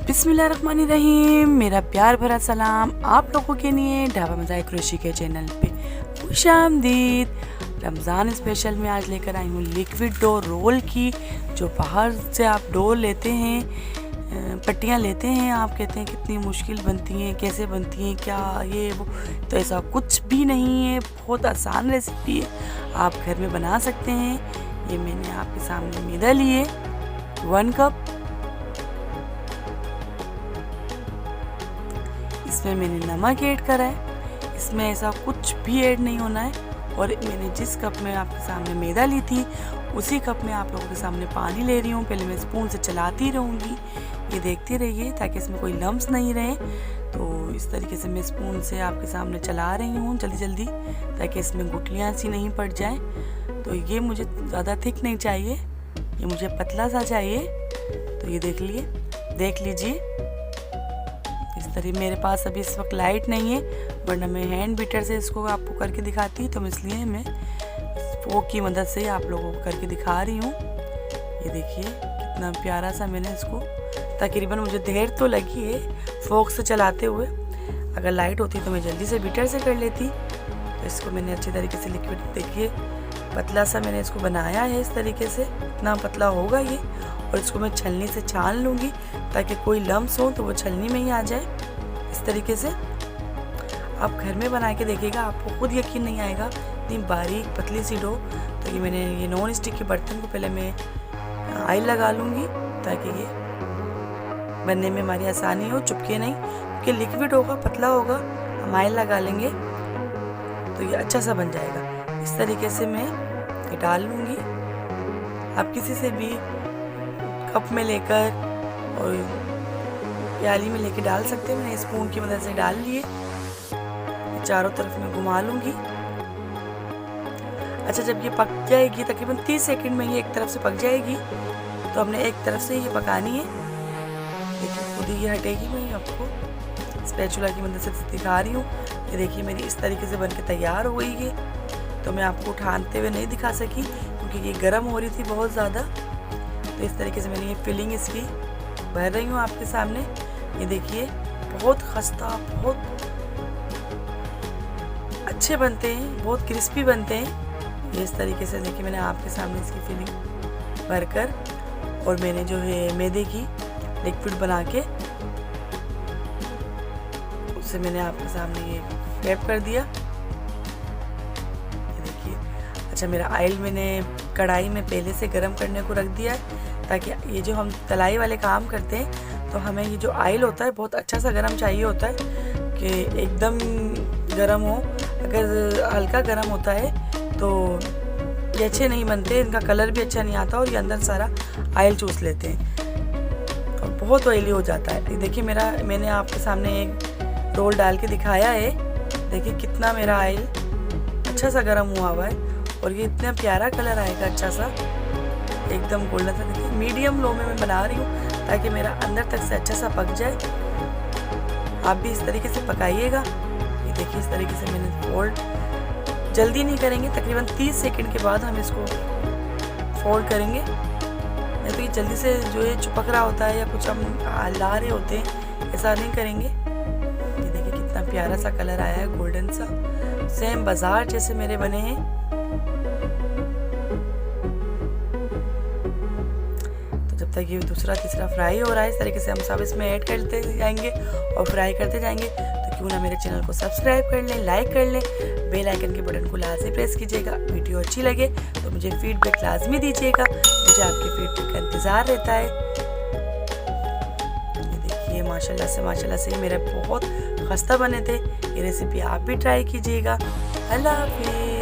बिस्मिल्लाहिर्रहमानिर्रहीम। मेरा प्यार भरा सलाम आप लोगों के लिए ढाबा मज़ाइक कुरैशी के चैनल पे खुशामदीद। रमज़ान स्पेशल में आज लेकर आई हूँ लिक्विड डो रोल की, जो बाहर से आप डो लेते हैं, पट्टियाँ लेते हैं, आप कहते हैं कितनी मुश्किल बनती हैं, कैसे बनती हैं, क्या ये वो, तो ऐसा कुछ भी नहीं है। बहुत आसान रेसिपी है, आप घर में बना सकते हैं। ये मैंने आपके सामने मैदा लिए 1 कप, इसमें मैंने नमक ऐड करा है। इसमें ऐसा कुछ भी ऐड नहीं होना है। और मैंने जिस कप में आपके सामने मैदा ली थी उसी कप में आप लोगों के सामने पानी ले रही हूँ। पहले मैं स्पून से चलाती रहूँगी, ये देखते रहिए ताकि इसमें कोई लम्स नहीं रहे। तो इस तरीके से मैं स्पून से आपके सामने चला रही हूँ जल्दी जल्दी, ताकि इसमें गुठलियाँ सी नहीं पड़ जाए। तो ये मुझे ज़्यादा थिक नहीं चाहिए, ये मुझे पतला सा चाहिए। तो ये देख लीजिए इस तरह। मेरे पास अभी इस वक्त लाइट नहीं है, वरना मैं हैंड बीटर से इसको आपको करके दिखाती, तो इसलिए मैं फोक की मदद से आप लोगों को करके दिखा रही हूँ। ये देखिए कितना प्यारा सा मैंने इसको, तकरीबन मुझे देर तो लगी है फोक से चलाते हुए। अगर लाइट होती तो मैं जल्दी से बीटर से कर लेती। तो इसको मैंने अच्छी तरीके से लिक्विड, देखिए पतला सा मैंने इसको बनाया है इस तरीके से, इतना पतला होगा ये। और इसको मैं छलनी से छान लूँगी ताकि कोई लम्स हो तो वो छलनी में ही आ जाए। इस तरीके से आप घर में बना के देखिएगा, आपको खुद यकीन नहीं आएगा, इतनी बारीक पतली सी डो। तो ये मैंने ये नॉन स्टिक के बर्तन को पहले मैं ऑयल लगा लूँगी ताकि ये बनने में हमारी आसानी हो, चिपके नहीं, क्योंकि लिक्विड होगा, पतला होगा, हम ऑयल लगा लेंगे तो ये अच्छा सा बन जाएगा। इस तरीके से मैं ये डाल लूँगी। आप किसी से भी कप में लेकर और प्याली में लेके डाल सकते हैं। मैंने स्पून की मदद से डाल लिए, चारों तरफ मैं घुमा लूँगी। अच्छा, जब ये पक जाएगी तकरीबन 30 सेकंड में ये एक तरफ से पक जाएगी, तो हमने एक तरफ से ये पकानी है। देखिए खुद ही ये हटेगी, मैं आपको स्पैचुला की मदद से दिखा रही हूँ। ये देखिए मेरी इस तरीके से बनके तैयार हो गई है। तो मैं आपको उठाते हुए नहीं दिखा सकी क्योंकि ये गर्म हो रही थी बहुत ज़्यादा। तो इस तरीके से मैंने ये फिलिंग इसकी भर रही हूँ आपके सामने। ये देखिए बहुत खस्ता, बहुत अच्छे बनते हैं, बहुत क्रिस्पी बनते हैं। ये इस तरीके से देखिए मैंने आपके सामने इसकी फिलिंग भरकर, और मैंने जो है मैदे की लिक्विड बना के उससे मैंने आपके सामने ये रैप कर दिया। ये देखिए। अच्छा, मेरा ऑयल मैंने कढ़ाई में पहले से गरम करने को रख दिया है, ताकि ये जो हम तलाई वाले काम करते हैं तो हमें ये जो ऑयल होता है बहुत अच्छा सा गरम चाहिए होता है, कि एकदम गरम हो। अगर हल्का गरम होता है तो ये अच्छे नहीं बनते, इनका कलर भी अच्छा नहीं आता और ये अंदर सारा ऑयल चूस लेते हैं और बहुत ऑयली हो जाता है। देखिए मैंने आपके सामने एक रोल डाल के दिखाया है। देखिए कितना मेरा ऑयल अच्छा सा गरम हुआ है और ये इतना प्यारा कलर आएगा, अच्छा सा एकदम गोल्डन सा। देखिए मीडियम लो में मैं बना रही हूँ ताकि मेरा अंदर तक से अच्छा सा पक जाए। आप भी इस तरीके से पकाइएगा। ये देखिए इस तरीके से मैंने फोल्ड, जल्दी नहीं करेंगे, तकरीबन 30 सेकंड के बाद हम इसको फोल्ड करेंगे। नहीं तो ये जल्दी से जो है चिपक रहा होता है या कुछ हम ला रहे होते हैं, ऐसा नहीं करेंगे। ये देखिए कितना प्यारा सा कलर आया है, गोल्डन सा, सेम बाजार जैसे मेरे बने हैं। जब तक ये दूसरा तीसरा फ्राई हो रहा है, इस तरीके से हम सब इसमें ऐड करते जाएंगे और फ्राई करते जाएंगे। तो क्यों ना मेरे चैनल को सब्सक्राइब कर लें, लाइक कर लें, बेल आइकन के बटन को लाजमी प्रेस कीजिएगा। वीडियो अच्छी लगे तो मुझे फीडबैक लाजमी दीजिएगा, मुझे आपके फीडबैक का इंतज़ार रहता है। ये देखिए माशाल्लाह से मेरे बहुत खस्ता बने थे। ये रेसिपी आप भी ट्राई कीजिएगा। अल्लाह हाफिज़।